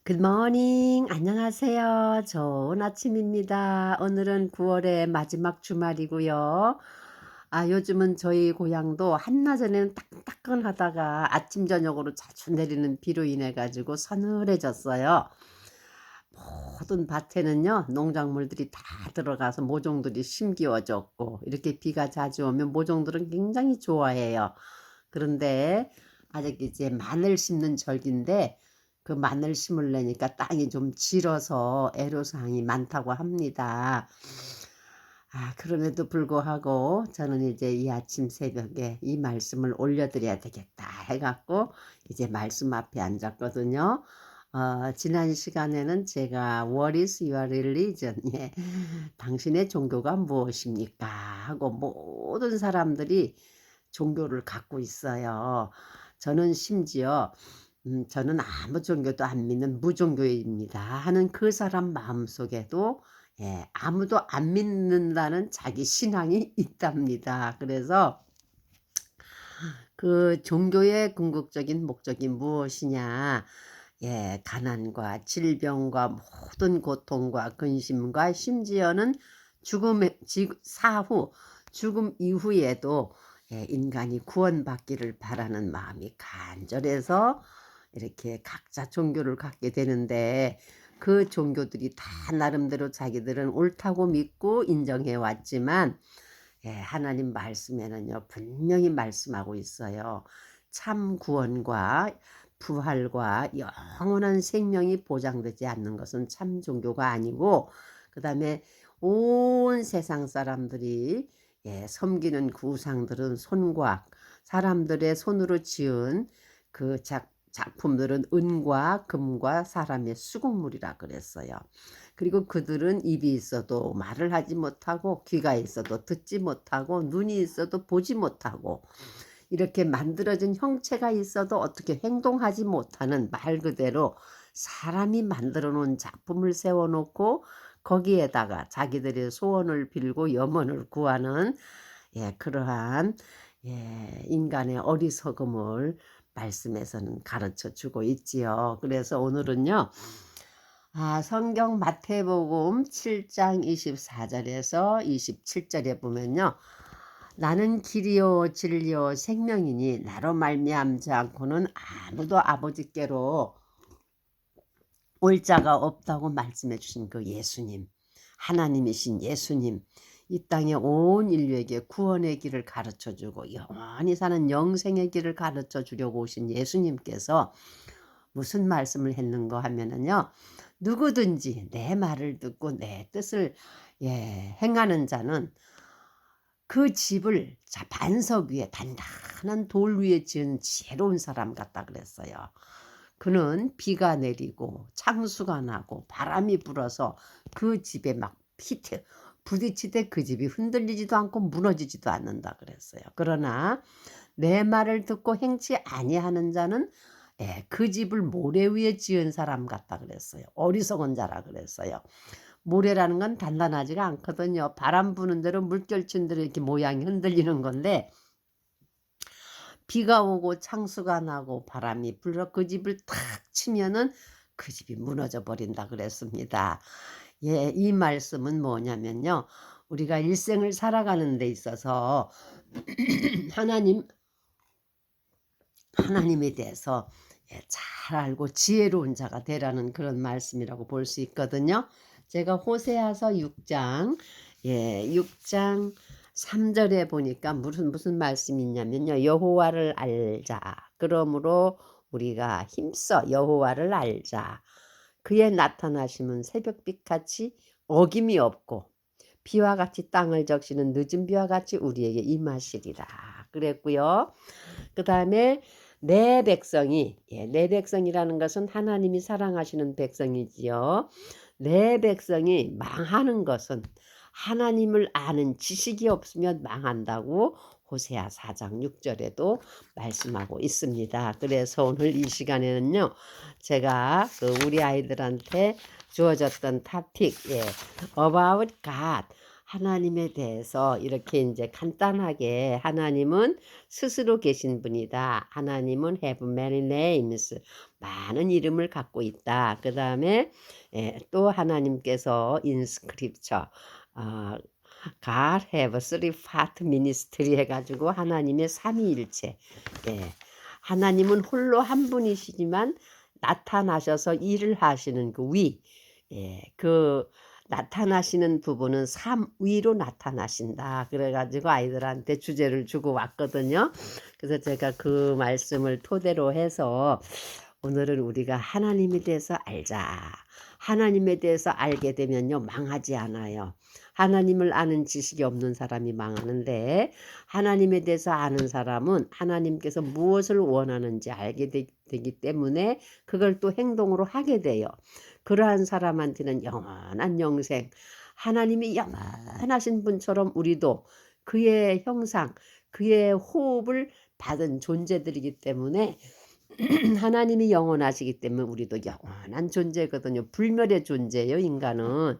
굿모닝. 안녕하세요. 좋은 아침입니다. 오늘은 9월의 마지막 주말이고요. 요즘은 저희 고향도 한낮에는 따끈따끈하다가 아침 저녁으로 자주 내리는 비로 인해 가지고 서늘해졌어요. 모든 밭에는요, 농작물들이 다 들어가서 모종들이 심기워졌고, 이렇게 비가 자주 오면 모종들은 굉장히 좋아해요. 그런데 아직 이제 마늘 심는 절기인데, 그 마늘 심으려니까 땅이 좀 질어서 애로사항이 많다고 합니다. 그럼에도 불구하고 저는 이제 이 아침 새벽에 이 말씀을 올려드려야 되겠다 해갖고 이제 말씀 앞에 앉았거든요. 지난 시간에는 제가 What is your religion? 예, 당신의 종교가 무엇입니까? 하고 모든 사람들이 종교를 갖고 있어요. 저는 심지어 저는 아무 종교도 안 믿는 무종교입니다 하는 그 사람 마음속에도 아무도 안 믿는다는 자기 신앙이 있답니다. 그래서 그 종교의 궁극적인 목적이 무엇이냐? 가난과 질병과 모든 고통과 근심과 심지어는 죽음의 사후 죽음 이후에도 인간이 구원받기를 바라는 마음이 간절해서 이렇게 각자 종교를 갖게 되는데, 그 종교들이 다 나름대로 자기들은 옳다고 믿고 인정해 왔지만 하나님 말씀에는요 분명히 말씀하고 있어요. 참 구원과 부활과 영원한 생명이 보장되지 않는 것은 참 종교가 아니고, 그 다음에 온 세상 사람들이 섬기는 그 우상들은 손과 사람들의 손으로 지은 그 작품들은 은과 금과 사람의 수국물이라 그랬어요. 그리고 그들은 입이 있어도 말을 하지 못하고, 귀가 있어도 듣지 못하고, 눈이 있어도 보지 못하고, 이렇게 만들어진 형체가 있어도 어떻게 행동하지 못하는, 말 그대로 사람이 만들어 놓은 작품을 세워놓고 거기에다가 자기들의 소원을 빌고 염원을 구하는 그러한 인간의 어리석음을 말씀에서는 가르쳐 주고 있지요. 그래서 오늘은요, 성경 마태복음 7장 24절에서 27절에 보면요, 나는 길이요 진리요 생명이니 나로 말미암지 않고는 아무도 아버지께로 올 자가 없다고 말씀해 주신 그 예수님, 하나님이신 예수님, 이 땅에 온 인류에게 구원의 길을 가르쳐 주고 영원히 사는 영생의 길을 가르쳐 주려고 오신 예수님께서 무슨 말씀을 했는가 하면은요, 누구든지 내 말을 듣고 내 뜻을 행하는 자는 그 집을 반석 위에 단단한 돌 위에 지은 지혜로운 사람 같다 그랬어요. 그는 비가 내리고 창수가 나고 바람이 불어서 그 집에 막 부딪히되 그 집이 흔들리지도 않고 무너지지도 않는다 그랬어요. 그러나 내 말을 듣고 행치 아니하는 자는 그 집을 모래 위에 지은 사람 같다 그랬어요. 어리석은 자라 그랬어요. 모래라는 건 단단하지가 않거든요. 바람 부는 대로 물결 친 대로 이렇게 모양이 흔들리는 건데, 비가 오고 창수가 나고 바람이 불어 그 집을 탁 치면은 그 집이 무너져 버린다 그랬습니다. 이 말씀은 뭐냐면요, 우리가 일생을 살아가는 데 있어서 하나님에 대해서 잘 알고 지혜로운 자가 되라는 그런 말씀이라고 볼 수 있거든요. 제가 호세아서 6장 6장 3절에 보니까 무슨 말씀이 있냐면요, 여호와를 알자. 그러므로 우리가 힘써 여호와를 알자. 그의 나타나심은 새벽빛같이 어김이 없고 비와 같이 땅을 적시는 늦은 비와 같이 우리에게 임하시리라 그랬고요. 그 다음에 내 백성이, 내 백성이라는 것은 하나님이 사랑하시는 백성이지요. 내 백성이 망하는 것은 하나님을 아는 지식이 없으면 망한다고 호세아 4장 6절에도 말씀하고 있습니다. 그래서 오늘 이 시간에는요, 제가 우리 아이들한테 주어졌던 토픽, About God, 하나님에 대해서 이렇게 이제 간단하게 하나님은 스스로 계신 분이다. 하나님은 have many names. 많은 이름을 갖고 있다. 그다음에 또 하나님께서 in scripture 어, God have three part ministry 해가지고 하나님의 삼위일체. 예. 하나님은 홀로 한 분이시지만 나타나셔서 일을 하시는 그 위. 예. 그 나타나시는 부분은 삼위로 나타나신다. 그래가지고 아이들한테 주제를 주고 왔거든요. 그래서 제가 그 말씀을 토대로 해서 오늘은 우리가 하나님에 대해서 알자. 하나님에 대해서 알게 되면요, 망하지 않아요. 하나님을 아는 지식이 없는 사람이 망하는데, 하나님에 대해서 아는 사람은 하나님께서 무엇을 원하는지 알게 되기 때문에 그걸 또 행동으로 하게 돼요. 그러한 사람한테는 영원한 영생, 하나님이 영원하신 분처럼 우리도 그의 형상, 그의 호흡을 받은 존재들이기 때문에 하나님이 영원하시기 때문에 우리도 영원한 존재거든요. 불멸의 존재예요, 인간은.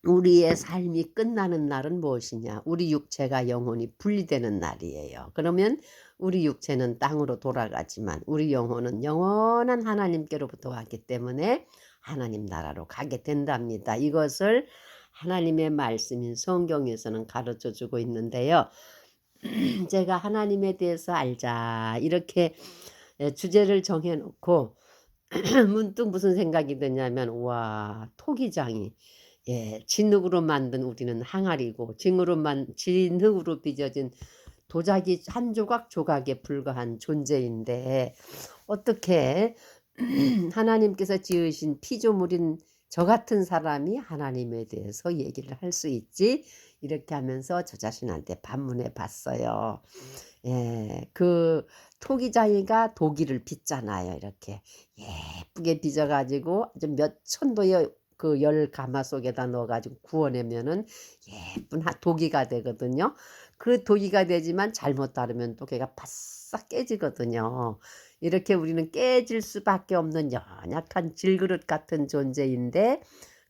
우리의 삶이 끝나는 날은 무엇이냐? 우리 육체가 영혼이 분리되는 날이에요. 그러면 우리 육체는 땅으로 돌아가지만 우리 영혼은 영원한 하나님께로부터 왔기 때문에 하나님 나라로 가게 된답니다. 이것을 하나님의 말씀인 성경에서는 가르쳐 주고 있는데요. 제가 하나님에 대해서 알자 이렇게 주제를 정해놓고 문득 무슨 생각이 드냐면, 와, 토기장이 진흙으로 만든 우리는 항아리고 진흙으로 빚어진 도자기 한 조각 조각에 불과한 존재인데 어떻게 하나님께서 지으신 피조물인 저 같은 사람이 하나님에 대해서 얘기를 할 수 있지? 이렇게 하면서 저 자신한테 반문해 봤어요. 그 토기장이가 도기를 빚잖아요. 이렇게 예쁘게 빚어가지고 아주 몇 천도의 그 열 가마 속에다 넣어가지고 구워내면은 예쁜 도기가 되거든요. 그 도기가 되지만 잘못 다루면 또 걔가 바싹 깨지거든요. 이렇게 우리는 깨질 수밖에 없는 연약한 질그릇 같은 존재인데,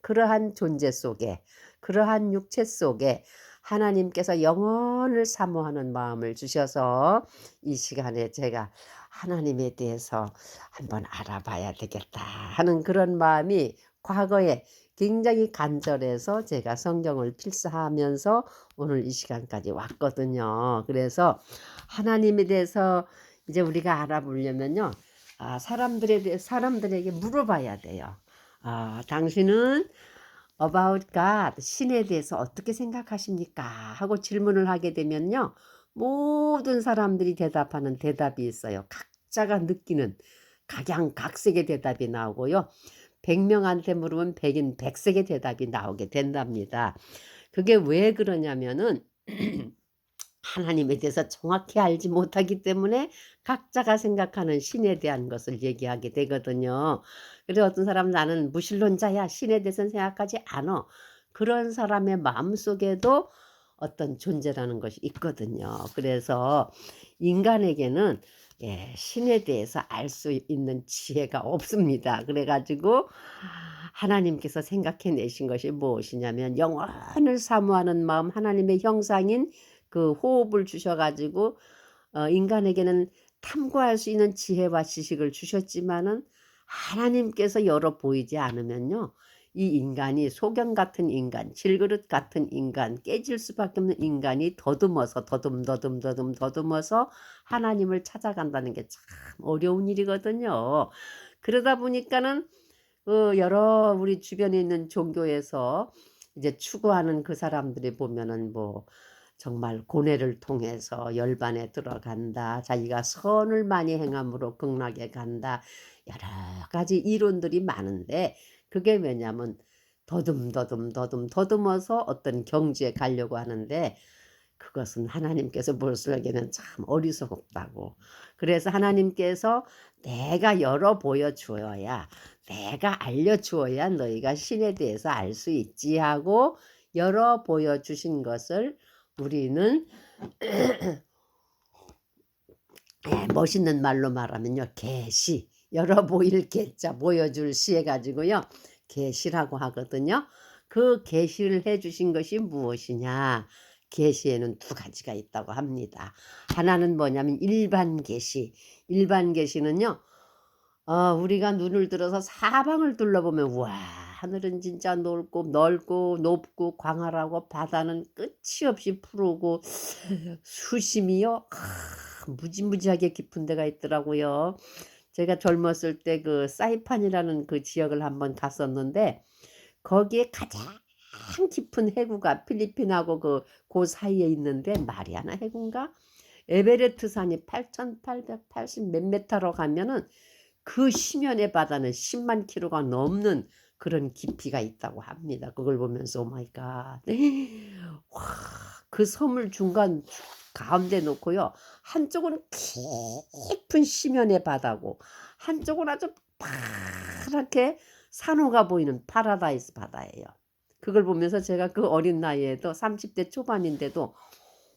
그러한 존재 속에, 그러한 육체 속에 하나님께서 영원을 사모하는 마음을 주셔서 이 시간에 제가 하나님에 대해서 한번 알아봐야 되겠다 하는 그런 마음이 과거에 굉장히 간절해서 제가 성경을 필사하면서 오늘 이 시간까지 왔거든요. 그래서 하나님에 대해서 이제 우리가 알아보려면요, 사람들에게 물어봐야 돼요. 당신은 about God, 신에 대해서 어떻게 생각하십니까? 하고 질문을 하게 되면요, 모든 사람들이 대답하는 대답이 있어요. 각자가 느끼는 각양각색의 대답이 나오고요. 100명한테 물으면 100인 100색의 대답이 나오게 된답니다. 그게 왜 그러냐면은 하나님에 대해서 정확히 알지 못하기 때문에 각자가 생각하는 신에 대한 것을 얘기하게 되거든요. 그래서 어떤 사람은 나는 무신론자야, 신에 대해서는 생각하지 않아. 그런 사람의 마음속에도 어떤 존재라는 것이 있거든요. 그래서 인간에게는 신에 대해서 알 수 있는 지혜가 없습니다. 그래가지고 하나님께서 생각해 내신 것이 무엇이냐면, 영원을 사모하는 마음, 하나님의 형상인 그 호흡을 주셔가지고 인간에게는 탐구할 수 있는 지혜와 지식을 주셨지만은 하나님께서 열어 보이지 않으면요, 이 인간이 소경 같은 인간, 질그릇 같은 인간, 깨질 수밖에 없는 인간이 더듬어서 더듬어서 하나님을 찾아간다는 게 참 어려운 일이거든요. 그러다 보니까는 여러 우리 주변에 있는 종교에서 이제 추구하는 그 사람들이 보면은 뭐 정말 고뇌를 통해서 열반에 들어간다, 자기가 선을 많이 행함으로 극락에 간다, 여러 가지 이론들이 많은데, 그게 왜냐면 더듬어서 어떤 경지에 가려고 하는데, 그것은 하나님께서 보시기에는 참 어리석다고. 그래서 하나님께서 내가 열어 보여주어야, 내가 알려주어야 너희가 신에 대해서 알 수 있지 하고 열어 보여주신 것을 우리는 멋있는 말로 말하면요, 계시, 열어 보일 계자, 보여줄 시 해가지고요, 계시라고 하거든요. 그 계시를 해 주신 것이 무엇이냐? 계시에는 두 가지가 있다고 합니다. 하나는 뭐냐면 일반 계시. 일반 계시는요. 우리가 눈을 들어서 사방을 둘러보면 와 하늘은 진짜 넓고 높고 광활하고 바다는 끝이 없이 푸르고 수심이요 무지무지하게 깊은 데가 있더라고요. 제가 젊었을 때 그 사이판이라는 그 지역을 한번 갔었는데 거기에 가장 깊은 해구가 필리핀하고 그 사이에 있는데 마리아나 해구인가? 에베레스트 산이 8,880 몇 미터로 가면은 그 심연의 바다는 10만 킬로가 넘는 그런 깊이가 있다고 합니다. 그걸 보면서 오 마이 갓. 와, 그 섬을 중간 가운데 놓고요. 한쪽은 깊은 심연의 바다고 한쪽은 아주 파랗게 산호가 보이는 파라다이스 바다예요. 그걸 보면서 제가 그 어린 나이에도 30대 초반인데도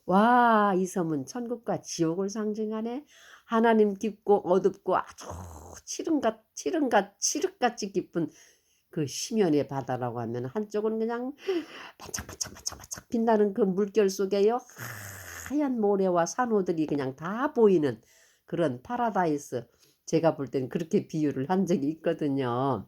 와, 이 섬은 천국과 지옥을 상징하네. 하나님 깊고 어둡고 아주 칠흑같이 깊은 그 심연의 바다라고 하면 한쪽은 그냥 반짝반짝 빛나는 그 물결 속에요. 하얀 모래와 산호들이 그냥 다 보이는 그런 파라다이스. 제가 볼 땐 그렇게 비유를 한 적이 있거든요.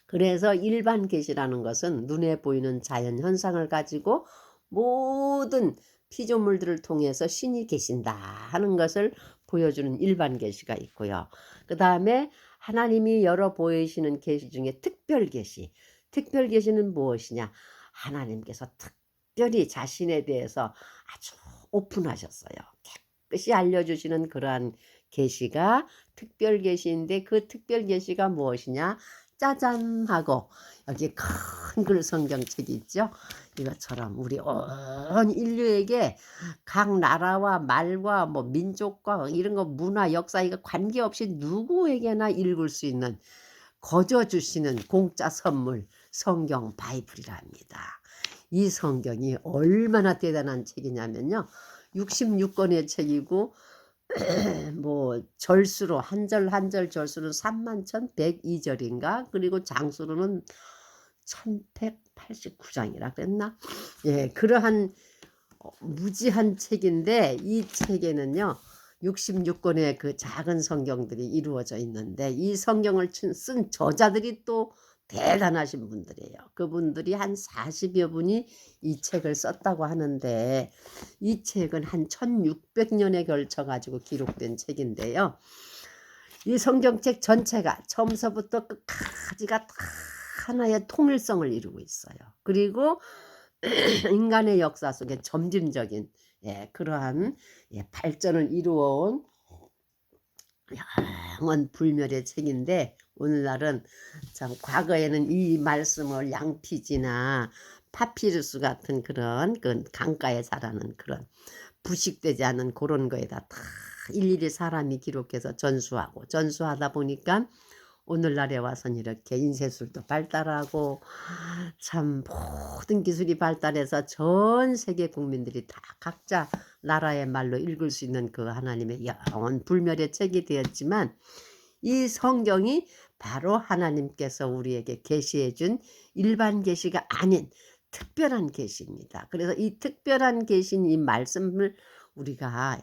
그래서 일반 계시라는 것은 눈에 보이는 자연 현상을 가지고 모든 피조물들을 통해서 신이 계신다 하는 것을 보여주는 일반 계시가 있고요. 그 다음에 하나님이 열어 보이시는 계시 중에 특별 계시. 특별 계시는 무엇이냐? 하나님께서 특별히 자신에 대해서 아주 오픈하셨어요. 깨끗이 알려주시는 그러한 계시가 특별 계시인데 그 특별 계시가 무엇이냐? 짜잔 하고 여기 큰 글 성경책이 있죠. 이것처럼 우리 온 인류에게 각 나라와 말과 뭐 민족과 이런 거 문화 역사 이거 관계없이 누구에게나 읽을 수 있는 거저 주시는 공짜 선물 성경 바이블이랍니다. 이 성경이 얼마나 대단한 책이냐면요. 66권의 책이고 뭐 절수로 한 절 한 절 절수는 31,102절인가 그리고 장수로는 1189장이라 그랬나? 예, 그러한 무지한 책인데 이 책에는요 66권의 그 작은 성경들이 이루어져 있는데 이 성경을 쓴 저자들이 또 대단하신 분들이에요. 그분들이 한 40여 분이 이 책을 썼다고 하는데 이 책은 한 1600년에 걸쳐 가지고 기록된 책인데요. 이 성경책 전체가 처음서부터 끝까지가 다 하나의 통일성을 이루고 있어요. 그리고 인간의 역사 속에 점진적인 그러한 발전을 이루어온 영원 불멸의 책인데 오늘날은 참 과거에는 이 말씀을 양피지나 파피루스 같은 그런 그 강가에 자라는 그런 부식되지 않은 그런 거에다 다 일일이 사람이 기록해서 전수하다 보니까 오늘날에 와서는 이렇게 인쇄술도 발달하고 참 모든 기술이 발달해서 전 세계 국민들이 다 각자 나라의 말로 읽을 수 있는 그 하나님의 영원 불멸의 책이 되었지만 이 성경이 바로 하나님께서 우리에게 계시해 준 일반 계시가 아닌 특별한 계시입니다. 그래서 이 특별한 계신 이 말씀을 우리가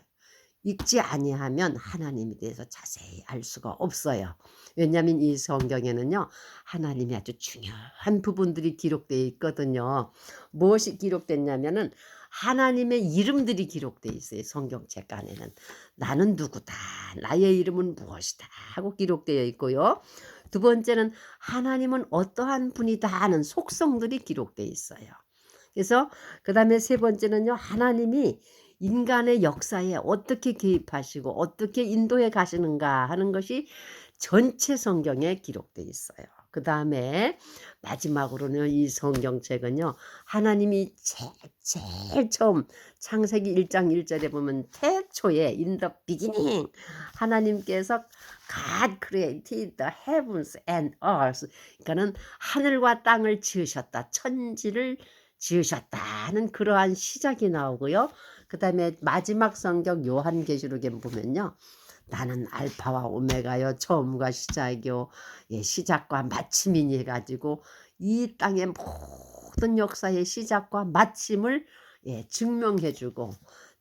읽지 아니하면 하나님에 대해서 자세히 알 수가 없어요. 왜냐하면 이 성경에는요 하나님이 아주 중요한 부분들이 기록되어 있거든요. 무엇이 기록됐냐면은 하나님의 이름들이 기록되어 있어요. 성경책 안에는 나는 누구다 나의 이름은 무엇이다 하고 기록되어 있고요. 두 번째는 하나님은 어떠한 분이다 하는 속성들이 기록되어 있어요. 그래서 그 다음에 세 번째는요 하나님이 인간의 역사에 어떻게 개입하시고 어떻게 인도해 가시는가 하는 것이 전체 성경에 기록되어 있어요. 그 다음에 마지막으로는 이 성경책은요 하나님이 제일 처음 창세기 1장 1절에 보면 태초에 in the beginning 하나님께서 God created the heavens and earth 그러니까는 하늘과 땅을 지으셨다 천지를 지으셨다는 그러한 시작이 나오고요. 그 다음에 마지막 성경 요한계시록에 보면요. 나는 알파와 오메가요 처음과 시작이요 시작과 마침이니 해가지고 이 땅의 모든 역사의 시작과 마침을 증명해 주고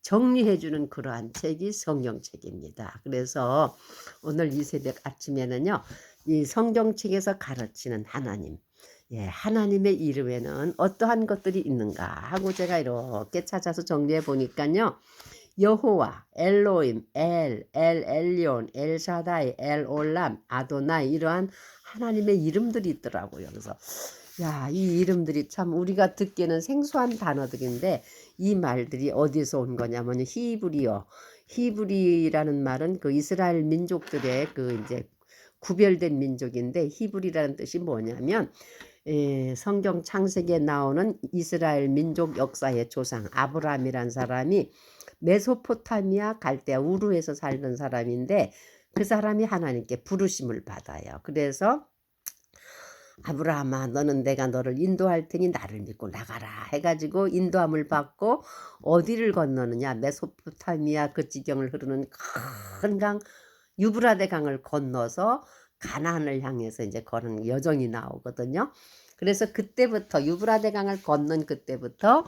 정리해 주는 그러한 책이 성경책입니다. 그래서 오늘 이 새벽 아침에는요. 이 성경책에서 가르치는 하나님, 하나님의 이름에는 어떠한 것들이 있는가 하고 제가 이렇게 찾아서 정리해 보니까요. 여호와, 엘로임, 엘 엘리온, 엘샤다이, 엘올람, 아도나이 이러한 하나님의 이름들이 있더라고요. 그래서 야, 이 이름들이 참 우리가 듣기에는 생소한 단어들인데 이 말들이 어디서 온 거냐면 히브리어. 히브리라는 말은 그 이스라엘 민족들의 그 이제 구별된 민족인데 히브리라는 뜻이 뭐냐면 성경 창세기에 나오는 이스라엘 민족 역사의 조상 아브라함이란 사람이 메소포타미아 갈대아 우르에서 살던 사람인데 그 사람이 하나님께 부르심을 받아요. 그래서 아브라함아 너는 내가 너를 인도할 테니 나를 믿고 나가라 해가지고 인도함을 받고 어디를 건너느냐 메소포타미아 그 지경을 흐르는 큰 강 유브라데 강을 건너서 가나안을 향해서 이제 걸은 여정이 나오거든요. 그래서 그때부터 유브라데 강을 건넌 그때부터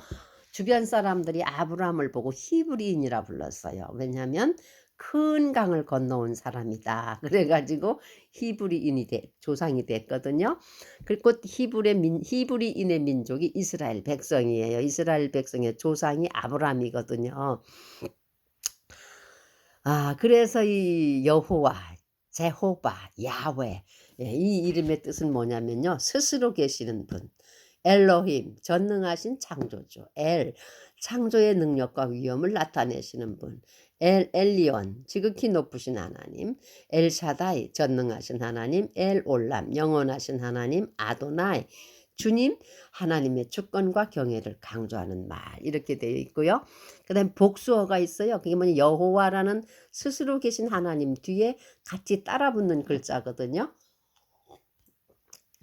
주변 사람들이 아브라함을 보고 히브리인이라 불렀어요. 왜냐하면 큰 강을 건너온 사람이다. 그래가지고 히브리인이 조상이 됐거든요. 그리고 히브리인의 민족이 이스라엘 백성이에요. 이스라엘 백성의 조상이 아브라함이거든요. 그래서 이 여호와, 제호바, 야훼 이 이름의 뜻은 뭐냐면요. 스스로 계시는 분. 엘로힘, 전능하신 창조주. 창조의 능력과 위엄을 나타내시는 분. 엘리온, 지극히 높으신 하나님. 엘샤다이, 전능하신 하나님. 엘올람, 영원하신 하나님. 아도나이, 주님, 하나님의 주권과 경외를 강조하는 말 이렇게 되어 있고요. 그 다음에 복수어가 있어요. 그게 뭐냐 여호와라는 스스로 계신 하나님 뒤에 같이 따라붙는 글자거든요.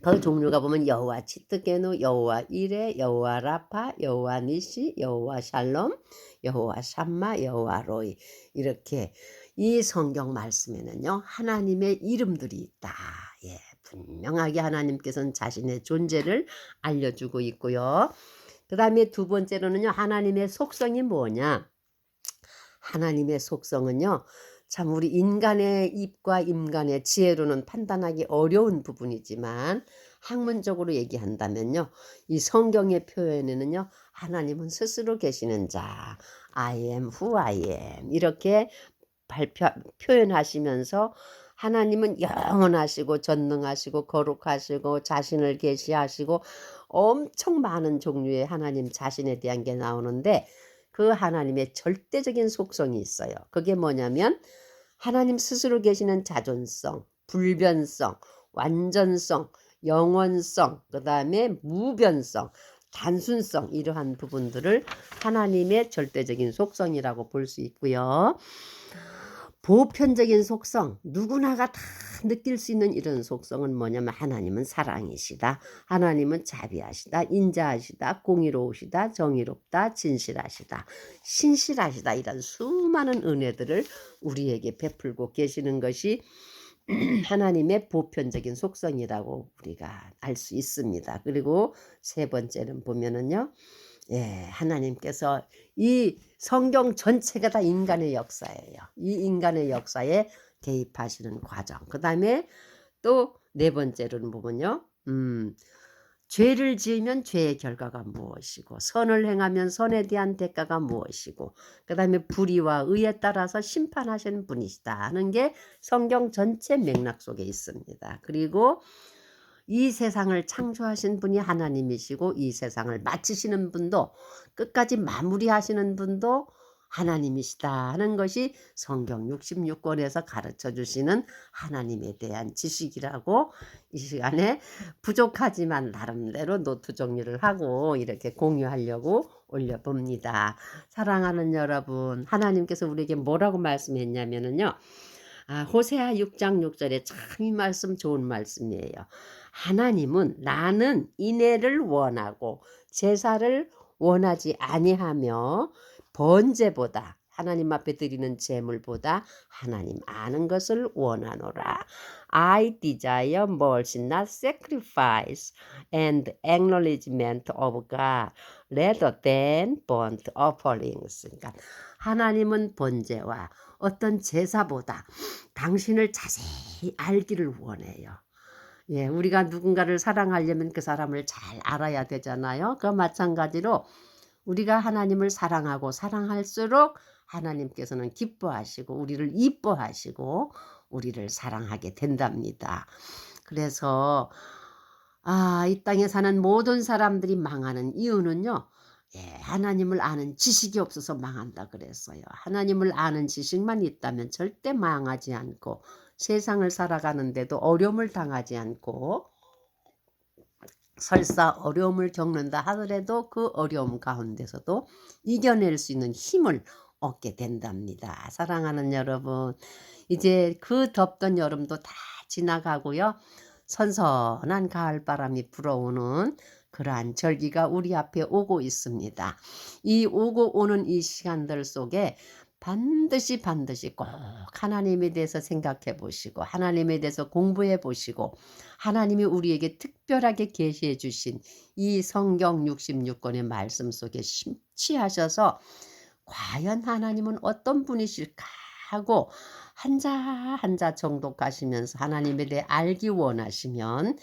그 종류가 보면 여호와 치트게누, 여호와 이레, 여호와 라파, 여호와 니시, 여호와 샬롬, 여호와 샴마, 여호와 로이 이렇게 이 성경 말씀에는요. 하나님의 이름들이 있다. 분명하게 하나님께서는 자신의 존재를 알려주고 있고요. 그 다음에 두 번째로는요. 하나님의 속성이 뭐냐. 하나님의 속성은요. 참 우리 인간의 입과 인간의 지혜로는 판단하기 어려운 부분이지만 학문적으로 얘기한다면요. 이 성경의 표현에는요. 하나님은 스스로 계시는 자 I am who I am 이렇게 표현하시면서 하나님은 영원하시고 전능하시고 거룩하시고 자신을 계시하시고 엄청 많은 종류의 하나님 자신에 대한 게 나오는데 그 하나님의 절대적인 속성이 있어요. 그게 뭐냐면 하나님 스스로 계시는 자존성, 불변성, 완전성, 영원성, 그 다음에 무변성, 단순성 이러한 부분들을 하나님의 절대적인 속성이라고 볼 수 있고요. 보편적인 속성, 누구나가 다 느낄 수 있는 이런 속성은 뭐냐면 하나님은 사랑이시다. 하나님은 자비하시다. 인자하시다. 공의로우시다. 정의롭다. 진실하시다. 신실하시다. 이런 수많은 은혜들을 우리에게 베풀고 계시는 것이 하나님의 보편적인 속성이라고 우리가 알 수 있습니다. 그리고 세 번째는 보면은요. 하나님께서 이 성경 전체가 다 인간의 역사예요. 이 인간의 역사에 개입하시는 과정. 그 다음에 또 네 번째로는 보면요. 죄를 지으면 죄의 결과가 무엇이고 선을 행하면 선에 대한 대가가 무엇이고 그 다음에 불의와 의에 따라서 심판하시는 분이시다 하는 게 성경 전체 맥락 속에 있습니다. 그리고 이 세상을 창조하신 분이 하나님이시고 이 세상을 마치시는 분도 끝까지 마무리하시는 분도 하나님이시다 하는 것이 성경 66권에서 가르쳐 주시는 하나님에 대한 지식이라고 이 시간에 부족하지만 나름대로 노트 정리를 하고 이렇게 공유하려고 올려봅니다. 사랑하는 여러분, 하나님께서 우리에게 뭐라고 말씀했냐면요. 호세아 6장 6절에 참 이 말씀 좋은 말씀이에요. 하나님은 나는 인애를 원하고 제사를 원하지 아니하며 번제보다 하나님 앞에 드리는 제물보다 하나님 아는 것을 원하노라. I desire mercy, not sacrifice, and acknowledgement of God, rather than burnt offerings. 그러니까 하나님은 번제와 어떤 제사보다 당신을 자세히 알기를 원해요. 예, 우리가 누군가를 사랑하려면 그 사람을 잘 알아야 되잖아요. 그 마찬가지로 우리가 하나님을 사랑하고 사랑할수록 하나님께서는 기뻐하시고 우리를 이뻐하시고 우리를 사랑하게 된답니다. 그래서 이 땅에 사는 모든 사람들이 망하는 이유는요. 예, 하나님을 아는 지식이 없어서 망한다 그랬어요. 하나님을 아는 지식만 있다면 절대 망하지 않고 세상을 살아가는데도 어려움을 당하지 않고 설사 어려움을 겪는다 하더라도 그 어려움 가운데서도 이겨낼 수 있는 힘을 얻게 된답니다. 사랑하는 여러분, 이제 그 덥던 여름도 다 지나가고요. 선선한 가을바람이 불어오는 그러한 절기가 우리 앞에 오고 있습니다. 이 오고 오는 이 시간들 속에 반드시 꼭 하나님에 대해서 생각해 보시고 하나님에 대해서 공부해 보시고 하나님이 우리에게 특별하게 계시해 주신 이 성경 66권의 말씀 속에 심취하셔서 과연 하나님은 어떤 분이실까 하고 한자 한자 정독하시면서 하나님에 대해 알기 원하시면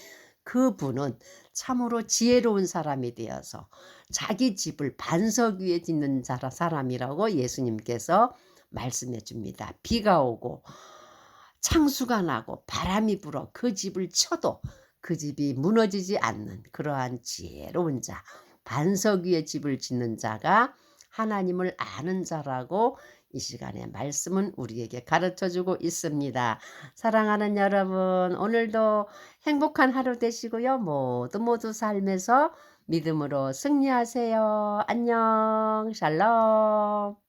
그분은 참으로 지혜로운 사람이 되어서 자기 집을 반석 위에 짓는 사람이라고 예수님께서 말씀해 줍니다. 비가 오고 창수가 나고 바람이 불어 그 집을 쳐도 그 집이 무너지지 않는 그러한 지혜로운 자, 반석 위에 집을 짓는 자가 하나님을 아는 자라고 이 시간에 말씀은 우리에게 가르쳐주고 있습니다. 사랑하는 여러분, 오늘도 행복한 하루 되시고요. 모두 삶에서 믿음으로 승리하세요. 안녕, 샬롬.